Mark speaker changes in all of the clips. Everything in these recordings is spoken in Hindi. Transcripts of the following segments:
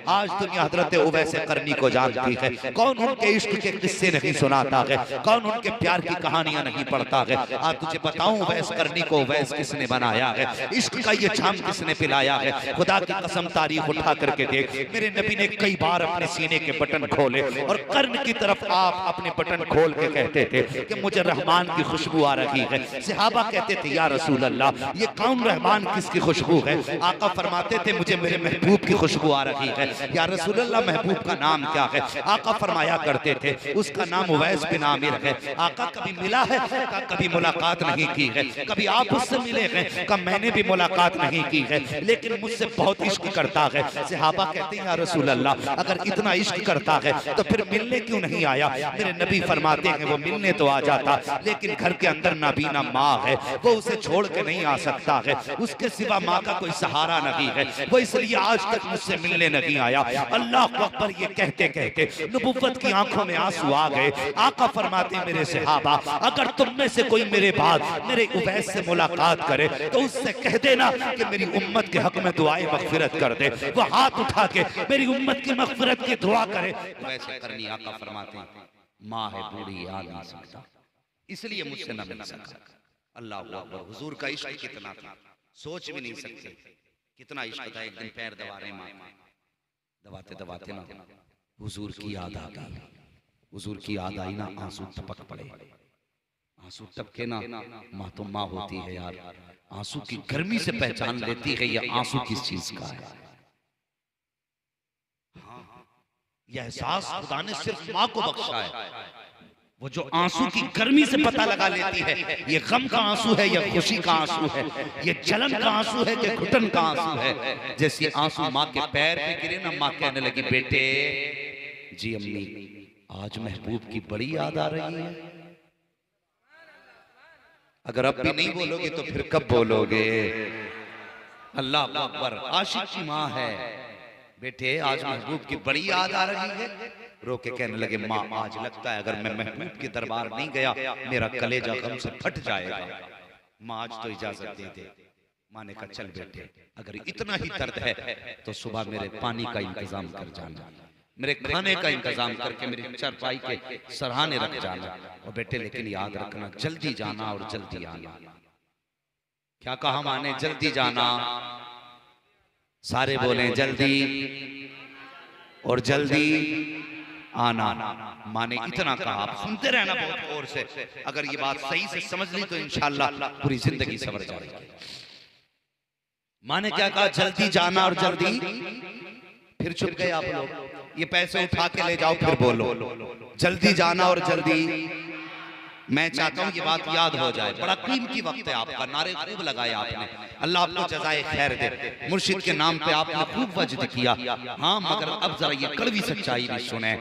Speaker 1: आज दुनिया हजरत उवैस करनी को जानती है। कौन उनके इश्क के किस्से नहीं सुनाता है, कौन उनके प्यार की कहानियां नहीं पढ़ता है। आज तुझे बताऊं उवैस करनी को उवैस किसने बनाया है, इश्क का ये जाम किसने पिलाया है। खुदा की कसम तारीख उठा करके देख, मेरे नबी ने कई बार अपने सीने के बटन खोले और कर्ण की तरफ आप अपने बटन खोल के कहते थे कि मुझे रहमान की खुशबू आ रही है। सहाबा कहते थे या रसूल अल्लाह ये कौन रहमान किसकी खुशबू है। आका फरमाते थे मुझे मेरे महबूब की खुशबू आ रही है। या रसूल अल्लाह महबूब का नाम क्या है। आका फरमाया करते थे उसका नाम उवैस बिन आमिर है। आका कभी मिला है का कभी मुलाकात नहीं की है, कभी आप उससे मिले हैं का मैंने भी मुलाकात नहीं की है, लेकिन मुझसे बहुत इश्क करता है। सहाबा कहते हैं या रसूल अल्लाह अगर इतना इश्क करता है तो फिर मिलने क्यों नहीं आया। मेरे नबी फरमाते हैं वो मिलने तो आ जाता, लेकिन घर के अंदर नाबीना माँ है, वो उसे छोड़ के नहीं आ सकता है, उसके सिवा माँ का कोई सहारा नहीं है, वो इसलिए आज तक मुझसे मिलने नहीं आया। अल्लाह अकबर ये कहते कहते नबुव्वत की आंखों में आंसू आ गए। आका फरमाते मेरे सहाबा अगर तुम में से कोई मेरे बाद मेरे उवैस से मुलाकात करे तो उससे कह देना कि मेरी उम्मत के हक में दुआए मगफिरत कर दे। वो हाथ उठा के मेरी उम्मत की मगफिरत की दुआ करे। वैसे करनी आका फरमाते माँ है बूढ़ी आ नहीं सकता, इसलिए मुझसे न मिल सका। अल्लाह अकबर, हुजूर का इश्क कितना था सोच भी नहीं सकते, कितना इश्क था। एक दिन पैर दबा रहे माँ, दबाते दबाते ना हुजूर की याद आ गई। हुजूर की याद आई ना, आंसू टपक पड़े। आंसू टपके ना, माँ तो माँ होती है यार, आंसू की गर्मी से पहचान लेती है ये आंसू किस चीज का है। यह एहसास खुदा ने सिर्फ माँ को बख्शा है। वो जो आंसू की गर्मी से पता लगा लेती है ये गम का आंसू है या खुशी का आंसू है, ये जलन का आंसू है कि घुटन का आंसू है। जैसे आंसू माँ के पैर पे गिरे ना, माँ कहने लगी बेटे जी अम्मी आज महबूब की बड़ी याद आ रही है। अगर अब भी नहीं बोलोगे तो फिर कब बोलोगे। अल्लाह अकबर, आशिक की माँ है, बेटे आज महबूब की बड़ी याद आ रही है। रो के कहने लगे माँ आज लगता है अगर मैं महबूब के दरबार नहीं गया मेरा कलेजा गम से फट जाएगा। माँ आज तो इजाजत दे दे। माँ ने कहा चल बेटे अगर इतना ही दर्द है तो सुबह मेरे पानी का इंतजाम कर जाना, मेरे खाने का इंतजाम करके मेरी चारपाई के सराहने रख जाना। और बेटे लेकिन याद रखना जल्दी जाना और जल्दी आना। क्या कहा माँ ने, जल्दी जाना। सारे बोले जल्दी और जल्दी आना। माँ ने इतना कहा, आप सुनते रहना बहुत गौर से, अगर ये बात सही से समझ ली तो इंशाअल्लाह पूरी जिंदगी सवर जाएगी। माँ ने क्या कहा, जल्दी जाना और जल्दी। फिर चुप गए आप लोग, ये पैसे उठा के ले जाओ फिर बोलो जल्दी जाना और जल्दी। मैं चाहता हूं ये बात याद हो जाए, बड़ा कीमती वक्त है आपका, नारे खूब लगाए आपने, अल्लाह आपको जज़ाए खैर दे। मुर्शिद के नाम पे आपने खूब वजद किया। हाँ मगर अब जरा ये कड़वी सच्चाई भी सुने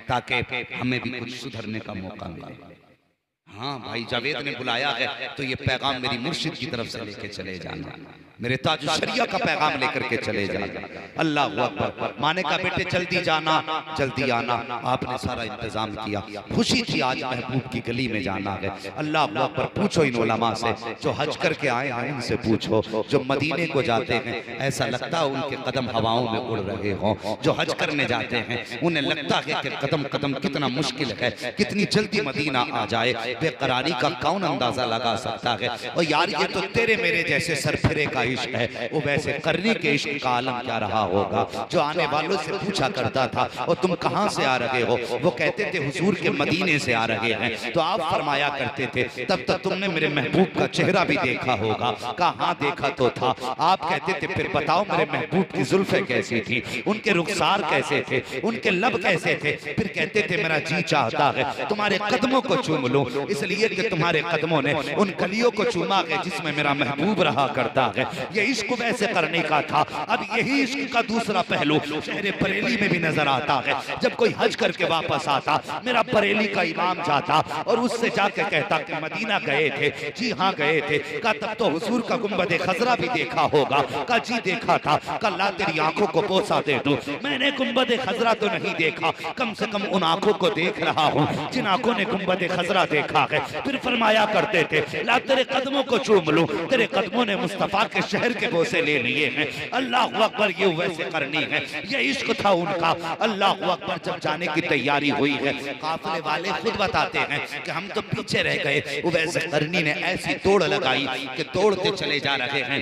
Speaker 1: ताकि हमें भी कुछ सुधरने का मौका मिले। हाँ भाई जावेद ने बुलाया है तो ये पैगाम मेरी मुर्शिद की तरफ से लेके चले जाना, मेरे ताज शरिया का पैगाम लेकर के चले जाना। अल्लाह अकबर। माँ ने कहा बेटे जल्दी जाना जल्दी आना। आपने सारा इंतजाम किया, खुशी थी आज महबूब की गली में जाना है। अल्लाह अकबर। पूछो इन उलमा से जो हज करके आए हैं इनसे पूछो, जो मदीने को जाते हैं ऐसा लगता है उनके कदम हवाओं में उड़ रहे हों। जो हज करने जाते हैं उन्हें लगता है कि कदम कदम कितना मुश्किल है, कितनी जल्दी मदीना आ जाए। बेकरारी का कौन अंदाजा लगा सकता है। और यार ये तो तेरे मेरे जैसे सरफिरे का इश्क है, वो वैसे करने के इश्क का आलम क्या रहा होगा। जो आने वालों से पूछा करता था और तुम कहां से आ रहे हो, वो कहते थे हुजूर के मदीने से आ रहे हैं। तो आप फरमाया करते थे तब तक तुमने मेरे महबूब का चेहरा भी देखा होगा। कहाँ देखा तो था। आप कहते थे फिर बताओ मेरे महबूब की जुल्फे कैसी थी, उनके रुखसार कैसे थे, उनके लब कैसे थे। फिर कहते थे मेरा जी चाहता है तुम्हारे कदमों को चूम लूं, इसलिए कि तुम्हारे कदमों ने उन गलियों को चूमा है जिसमें मेरा महबूब रहा करता है। ये इश्क वैसे करने का था। अब यही इश्क का दूसरा पहलू शहर बरेली में भी नजर आता है। जब कोई हज करके वापस आता, मेरा बरेली का इमाम जाता और उससे जाके कहता कि मदीना गए थे। जी हाँ गए थे। का तब तो हुजूर का गुंबद खजरा भी देखा होगा। का जी देखा था। का ला तेरी आंखों को बोसा दे दूं, मैंने गुंबद खजरा तो नहीं देखा, कम से कम उन आंखों को देख रहा हूँ जिन आंखों ने गुंबद खजरा देखा है। फिर फरमाया करते थे ला तेरे कदमों को चूम लूं, तेरे कदमों ने मुस्तफा के शहर के बोसे ले लिए हैं। अल्लाह अकबर, ये वैसे करनी है, ये इश्क था उनका। अल्लाह अकबर, जब जाने की तैयारी हुई है, काफिले वाले खुद बताते हैं कि हम तो पीछे रह गए। वैसे करनी ने ऐसी दौड़ लगाई कि दौड़ते चले जा रहे हैं।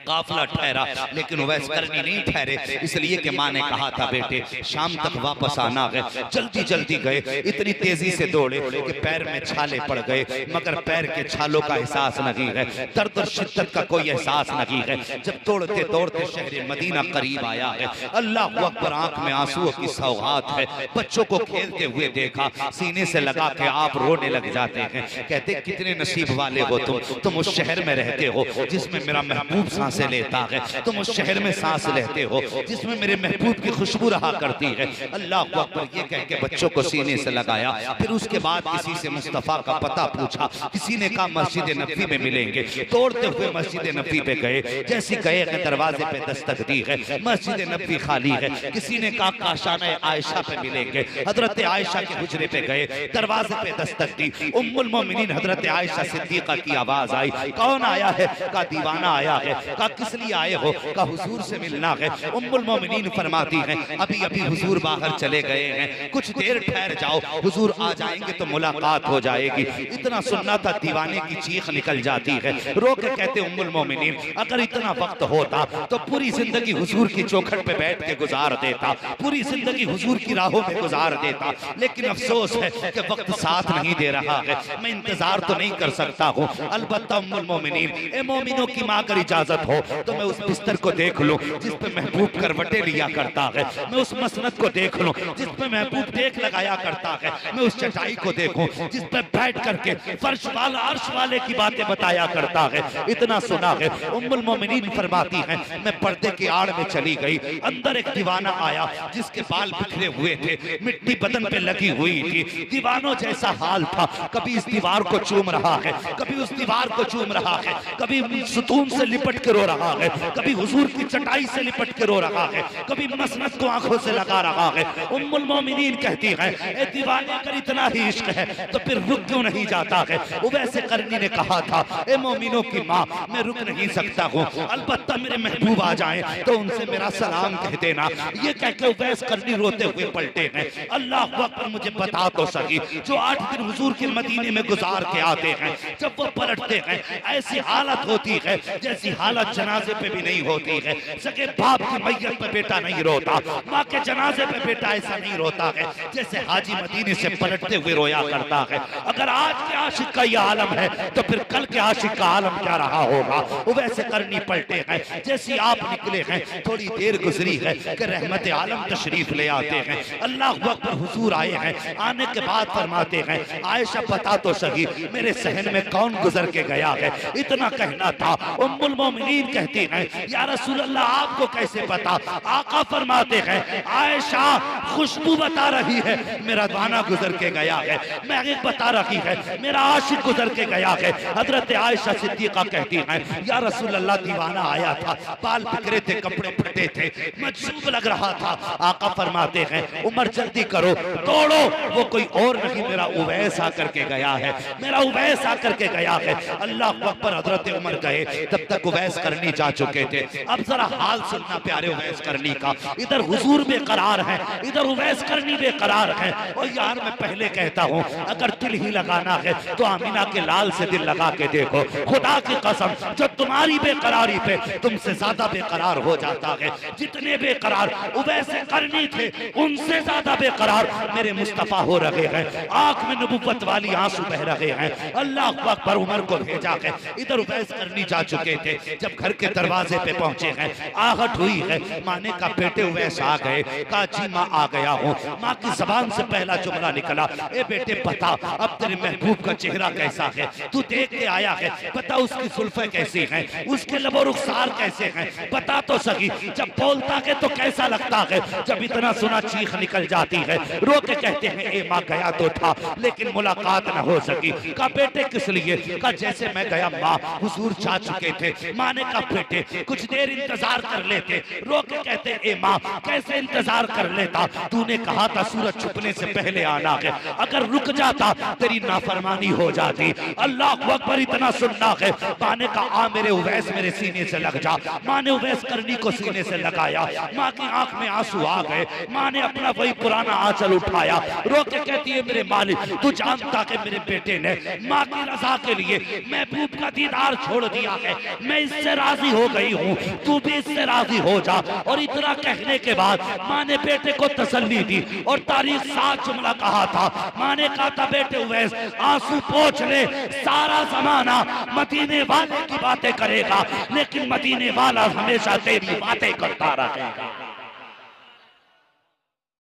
Speaker 1: काफिला ठहरा, लेकिन वैसे करनी नहीं ठहरे, इसलिए कि माँ ने कहा था बेटे शाम तक वापस आना है। जल्दी जल्दी गए, इतनी तेजी से दौड़े कि पैर में छाले पड़ गए, मगर पैर के छालों का एहसास नहीं है, दर्द और शिद्दत का कोई एहसास नहीं है। जब दौड़ते दौड़ते शहर मदीना करीब आया है, अल्लाह अकबर, आंख में आंसुओं की सौगात है। बच्चों को खेलते हुए देखा, सीने से लगा के आप रोने लग जाते हैं। कहते कितने नसीब वाले हो तुम उस शहर में रहते हो जिसमें मेरा महबूब सांसें लेता है, तुम उस शहर में सांस लेते हो जिसमें मेरे महबूब की खुशबू रहा करती है। अल्लाह अकबर, ये कह के बच्चों को सीने से लगाया। फिर उसके बाद किसी से मुस्तफ़ा का पता पूछा, किसी ने कहा मस्जिद नबी में मिलेंगे। दौड़ते हुए मस्जिद नबी पे गए, जैसे गए हैं दरवाजे पे दस्तक दी है, मस्जिद नबी खाली है। किसी ने कहा काशाना आयशा पे मिलेंगे, हजरत आयशा के हुजरे पे गए, दरवाजे पे दस्तक दी। उम्मुल मोमिनीन हजरत आयशा सिद्दीका की आवाज आई, कौन आया है? का दीवाना आया है। का किस लिए आए हो? का हुजूर से मिलना है। उम्मुल मोमिनीन फरमाती हैं अभी अभी हुजूर बाहर चले गए हैं, कुछ देर ठहर जाओ, हुजूर आ जाएंगे तो मुलाकात हो जाएगी। इतना सुनना था, दीवाने की चीख निकल जाती है। रो के कहते उम्मुल मोमिनीन अगर इतना वक्त होता तो पूरी जिंदगी हुजूर की चौखट पे बैठ के गुजार देता, पूरी जिंदगी हुजूर की राहों में गुजार देता, लेकिन अफसोस है कि वक्त साथ नहीं दे रहा है। मैं इंतजार तो नहीं कर सकता हूँ। अलबत्ता उम्मुल मोमिनीन, ए मोमिनों की माँ, अगर इजाजत हो तो मैं उस बिस्तर को देख लूं जिस पे महबूब करवटें लिया करता है, मैं उस मसनद को देख लूं जिस पे महबूब टेक लगाया करता है, मैं उस चटाई को देखूं जिस पे बैठ करके फर्श वाला अर्श वाले की बातें बताया करता है। इतना सुना है। उम्मुल मोमिनीन फरमाती हैं मैं पर्दे की आड़ में चली गई, अंदर एक दीवाना आया जिसके बाल बिखरे हुए थे, मिट्टी बदन पे लगी हुई थी, दीवानों जैसा हाल था। कभी इस दीवार को चूम रहा है, कभी उस दीवार को चूम रहा है, कभी सुतून से लिपट के रो रहा है, कभी हुजूर की चटाई से लिपट के रो रहा है, कभी मसनद को आंखों से लगा रहा है। उम्मुल मोमिनीन कहती है ए दीवाने, अगर इतना ही इश्क है तो फिर रुक क्यों नहीं जाता है? उवैसे करनी ने कहा था ए मोमिनों की माँ, मैं रुक नहीं सकता हूँ, अलबत्ता मेरे महबूब आ जाएं तो उनसे मेरा सलाम कह देना। ये कह के उवैस करनी रोते हुए पलटे हैं। अल्लाह अकबर, मुझे बता तो सही, जो 8 दिन हुजूर के मदीने में गुजार के आते हैं, जब वो पलटते हैं ऐसी हालत होती है जैसी हालत जनाजे पे भी नहीं होती है। सके बाप की मैयत पे बेटा नहीं रोता, माँ के जनाजे पे बेटा ऐसा नहीं रोता है जैसे हाजी मदीने से पलटते हुए रोया करता है। अगर आज के आशिक का यह आलम है तो फिर कल के आशिक का आलम क्या रहा होगा? वैसे करनी पलटे हैं जैसी आप निकले हैं, थोड़ी देर गुजरी है कि रहमत आलम तशरीफ ले आते हैं। अल्लाह अकबर, हुजूर आए हैं। आने के बाद फरमाते हैं आयशा बता तो सही मेरे सहन में कौन गुजर के गया है? इतना कहना था। उम्मुल मोमिनीन कहती हैं या रसूल अल्लाह, आपको कैसे पता? आका फरमाते हैं आयशा खुशबू बता रही है मेरा दीवाना गुजर के गया है, महक बता रही है मेरा आशिक गुजर के गया है। हजरत आयशा सिद्दीका कहती हैं या रसूल अल्लाह, दीवाना आया था, बाल बिखरे थे, कपड़े फटे थे, मजसूब लग रहा था। आका फरमाते हैं उमर जल्दी करो, दौड़ो, वो कोई और नहीं मेरा उवैस आकर के गया है, मेरा उवैस आकर के गया है। अल्लाह अकबर, हजरत उमर गए, तब तक उवैस करनी जा चुके थे। अब जरा हाल सुनना प्यारे उवैस करनी का। इधर हुजूर बेकरार है, इधर उवैस करनी बेकरार है। और यार मैं पहले कहता हूँ अगर दिल ही लगाना है तो आमिना के लाल से दिल लगा के देखो, खुदा की कसम जो तुम्हारी बेकरारी पे तुमसे ज्यादा बेकरार हो जाता है। जितने बेकरार उवैस करनी थे उनसे ज्यादा बेकरार मेरे मुस्तफा हो रहे हैं। आंख में नबुव्वत वाली आंसू बह रहे हैं। अल्लाह अकबर, उमर को भेजा है। इधर उवैस करनी जा चुके थे। जब घर के दरवाजे पे पहुंचे हैं, आहट हुई है। माने का बेटे उवैस आ गए। का जी माँ आ गया हूँ। माँ की जबान से पहला जुमला निकला, ए बेटे बता अब तेरे महबूब का चेहरा कैसा है? तू देख के आया है, बता उसकी जुल्फे कैसी हैं, उसके लबो रुखसार कैसे हैं, बता तो सही। जब बोलता है तो कैसा लगता है? जब इतना सुना चीख निकल जाती है। रो के कहते हैं ए माँ, गया तो था लेकिन मुलाकात न हो सकी। का बेटे किस लिए? का जैसे मैं गया माँ हुजूर चाह चुके थे। माँ ने का बेटे कुछ देर इंतजार कर लेते। रो के कहते ए माँ कैसे इंतजार कर लेता, तूने कहा था सूरज छुपने से पहले आना है, अगर रुक जाता तेरी नाफरमानी हो जाती। अल्लाह अकबर, इतना सुनना है। माँ ने कहा आ मेरे उवैस मेरे सीने से लग जा। माँ ने उवैस करनी को सीने से लगाया, माँ की आंख में आंसू आ गए। माँ ने अपना वही पुराना आंचल उठाया, रो के कहती है मेरे मालिक तू जानता कि मेरे बेटे ने माँ की रजा के लिए महबूब का दीदार छोड़ दिया है, मैं इससे राजी हो गई हूँ, तू भी इससे राजी हो जा। और इतना कहने के बाद माँ ने बेटे को तसल्ली दी और तारीख 7 जुमला कहा था। माँ ने कहा था बेटे उवैस आंसू पोंछ ले, सारा जमाना मदीने वाले की बातें करेगा लेकिन मदीने वाला हमेशा तेरी बातें करता रहेगा।